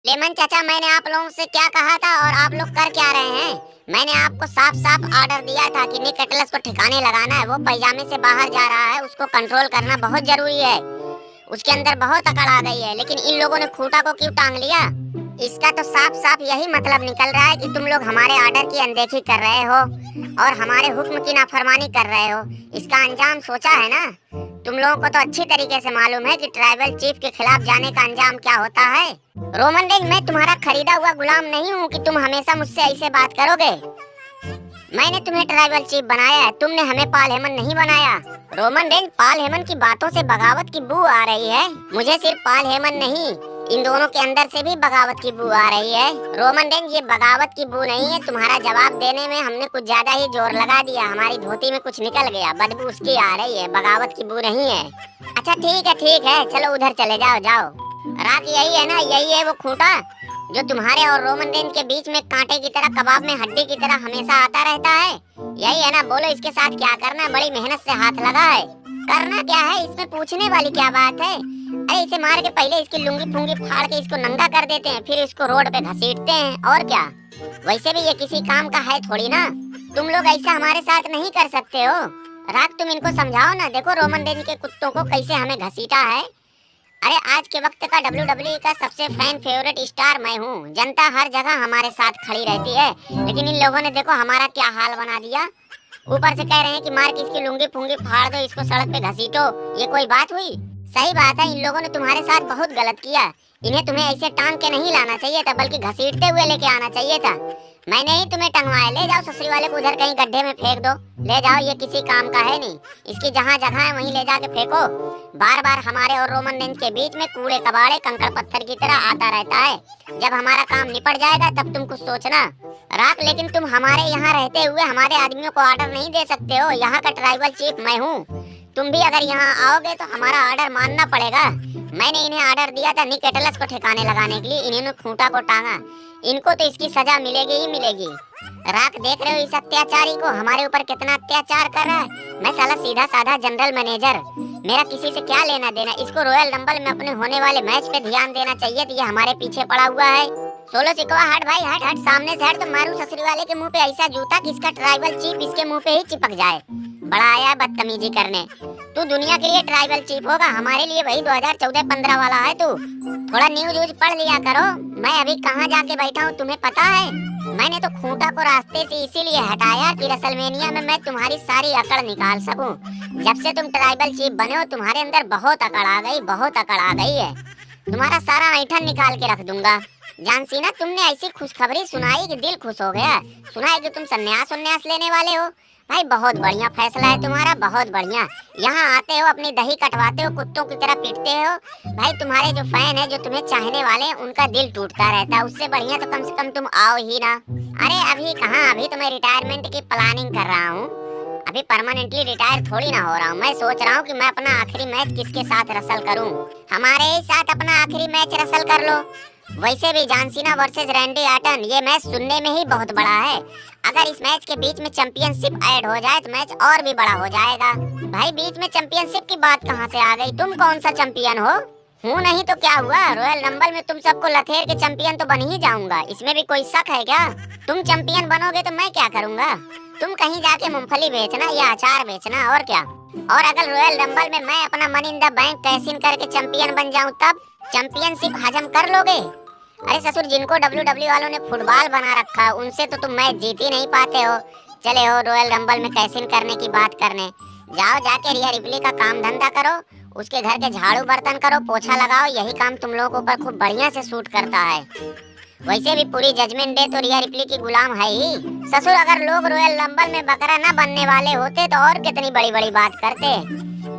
Lemon चाचा, मैंने आप लोगों से क्या कहा था और आप लोग कर क्या रहे हैं? मैंने आपको साफ साफ ऑर्डर दिया था कि निक एटलस को ठिकाने लगाना है। वो पैजामे से बाहर जा रहा है, उसको कंट्रोल करना बहुत जरूरी है। उसके अंदर बहुत अकड़ आ गई है, लेकिन इन लोगों ने खूंटा को क्यों टांग लिया? इसका तो साफ साफ यही मतलब निकल रहा है कि तुम लोग हमारे ऑर्डर की अनदेखी कर रहे हो और हमारे हुक्म की नाफरमानी कर रहे हो। इसका अंजाम सोचा है ना? तुम लोगों को तो अच्छी तरीके से मालूम है कि ट्राइबल चीफ के खिलाफ जाने का अंजाम क्या होता है। रोमन रेंज, मैं तुम्हारा खरीदा हुआ गुलाम नहीं हूँ कि तुम हमेशा मुझसे ऐसे बात करोगे। मैंने तुम्हें ट्राइबल चीफ बनाया है, तुमने हमें पाल हेमन नहीं बनाया। रोमन रेंज, पाल हेमन की बातों से बगावत की बू आ रही है। मुझे सिर्फ पाल हेमन नहीं, इन दोनों के अंदर से भी बगावत की बू आ रही है। रोमन रेंज, ये बगावत की बू नहीं है, तुम्हारा जवाब देने में हमने कुछ ज्यादा ही जोर लगा दिया। हमारी धोती में कुछ निकल गया, बदबू उसकी आ रही है, बगावत की बू नहीं है। अच्छा ठीक है, चलो उधर चले जाओ। रात यही है ना, यही है वो खूंटा जो तुम्हारे और रोमन रेंज के बीच में कांटे की तरह, कबाब में हड्डी की तरह हमेशा आता रहता है। यही है ना? बोलो, इसके साथ क्या करना? बड़ी मेहनत से हाथ लगा है। करना क्या है इसमें? पूछने वाली क्या बात है? अरे इसे मार के पहले इसकी लुंगी फुंगी फाड़ के इसको नंगा कर देते हैं, फिर इसको रोड पे घसीटते हैं, और क्या। वैसे भी ये किसी काम का है थोड़ी ना। तुम लोग ऐसा हमारे साथ नहीं कर सकते हो। रात तुम इनको समझाओ ना। देखो रोमन रेंज के कुत्तों को कैसे हमें घसीटा है। अरे आज के वक्त का WWE का सबसे फैन फेवरेट स्टार मैं हूँ। जनता हर जगह हमारे साथ खड़ी रहती है, लेकिन इन लोगों ने देखो हमारा क्या हाल बना दिया। ऊपर से कह रहे हैं कि मार के इसकी लुंगी फुंगी फाड़ दो, इसको सड़क पे घसीटो। ये कोई बात हुई? सही बात है, इन लोगों ने तुम्हारे साथ बहुत गलत किया। इन्हें तुम्हें ऐसे टांग के नहीं लाना चाहिए था, बल्कि घसीटते हुए लेके आना चाहिए था। मैंने ही तुम्हें टंगवाया। ले जाओ ससुरी वाले को उधर कहीं गड्ढे में फेंक दो। ले जाओ, ये किसी काम का है नहीं। इसकी जहाँ जगह है वहीं ले जाके फेंको। बार बार हमारे और रोमन रेंज के बीच में कूड़े कबाड़े कंकड़ पत्थर की तरह आता रहता है। जब हमारा काम निपट जाएगा तब तुम कुछ सोचना। रात, लेकिन तुम हमारे यहाँ रहते हुए हमारे आदमियों को ऑर्डर नहीं दे सकते हो। यहाँ का ट्राइबल चीफ मैं हूँ। तुम भी अगर यहाँ आओगे तो हमारा ऑर्डर मानना पड़ेगा। मैंने इन्हें ऑर्डर दिया था निक एटलस को ठिकाने लगाने के लिए, इन्होंने खूंटा को टांगा। इनको तो इसकी सजा मिलेगी ही मिलेगी। रात, देख रहे हो इस अत्याचारी को, हमारे ऊपर कितना अत्याचार कर रहा है। मैं साला सीधा साधा जनरल मैनेजर, मेरा किसी से क्या लेना देना। इसको रॉयल रंबल में अपने होने वाले मैच पे ध्यान देना चाहिए। तो ये हमारे पीछे पड़ा हुआ है। सोलो सिकवा, हट भाई हट, सामने से हट तो मारू ससुरी वाले के मुंह पे ऐसा जूता कि इसका ट्राइबल चीफ इसके मुंह पे ही चिपक जाए। बड़ा आया बदतमीजी करने। तू दुनिया के लिए ट्राइबल चीफ होगा, हमारे लिए वही 2014-15 वाला है तू। थोड़ा न्यूज पढ़ लिया करो। मैं अभी कहाँ जाके बैठा हूँ तुम्हें पता है? मैंने तो खूंटा को रास्ते से इसीलिए हटाया कि रेसलमेनिया में मैं तुम्हारी सारी अकड़ निकाल सकूं। जब से तुम ट्राइबल चीफ बने हो तुम्हारे अंदर बहुत अकड़ आ गई है। तुम्हारा सारा ऐठन निकाल के रख दूंगा। जानसी ना, तुमने ऐसी खुशखबरी सुनाई कि दिल खुश हो गया। सुना है कि तुम सन्यास लेने वाले हो। भाई बहुत बढ़िया फैसला है तुम्हारा, बहुत बढ़िया। यहाँ आते हो, अपनी दही कटवाते हो, कुत्तों की तरह पीटते हो। भाई तुम्हारे जो फैन है, जो तुम्हें चाहने वाले हैं, उनका दिल टूटता रहता है। उससे बढ़िया तो कम से कम तुम आओ ही ना। अरे अभी कहाँ, अभी तो मैं रिटायरमेंट की प्लानिंग कर रहा हूँ। अभी परमानेंटली रिटायर थोड़ी ना हो रहा हूँ। मैं सोच रहा हूँ कि मैं अपना आखिरी मैच किसके साथ रसल करूँ। हमारे ही साथ अपना आखिरी मैच रसल कर लो। वैसे भी John Cena versus Randy Orton, ये मैच सुनने में ही बहुत बड़ा है। अगर इस मैच के बीच में चैंपियनशिप ऐड हो जाए तो मैच और भी बड़ा हो जाएगा। भाई बीच में चैंपियनशिप की बात कहाँ से आ गई? तुम कौन सा चैंपियन हो? हूँ नहीं तो क्या हुआ? रॉयल रंबल में तुम सबको लथेर के चैंपियन तो बन ही जाऊंगा। इसमें भी कोई शक है क्या? तुम चैंपियन बनोगे तो मैं क्या करूंगा? तुम कहीं जाके मूंगफली बेचना या अचार बेचना, और क्या। और अगर रॉयल रंबल में मैं अपना money in the bank cash in करके चैंपियन बन जाऊं तब चैंपियनशिप हजम कर लोगे? अरे ससुर, जिनको WWE वालों ने फुटबॉल बना रखा उनसे तो तुम मैच जीत ही नहीं पाते हो। चले हो रॉयल रंबल में कैश इन करने की बात करने। जाओ जाके रिया रिप्ली का काम धंधा करो, उसके घर के झाड़ू बर्तन करो, पोछा लगाओ। यही काम तुम लोगों के ऊपर खूब बढ़िया से सूट करता है। वैसे भी पूरी जजमेंट डे तो रिया रिप्ली की गुलाम है ही। ससुर, अगर लोग रॉयल रंबल में बकरा न बनने वाले होते तो और कितनी बड़ी बड़ी बात करते।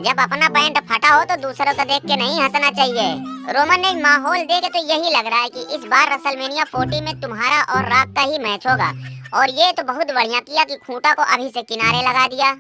जब अपना पैंट फटा हो तो दूसरों को देख के नहीं हंसना चाहिए। रोमन ने माहौल देखे तो यही लग रहा है कि इस बार रेसलमेनिया 40 में तुम्हारा और रॉक का ही मैच होगा। और ये तो बहुत बढ़िया किया कि खूंटा को अभी से किनारे लगा दिया।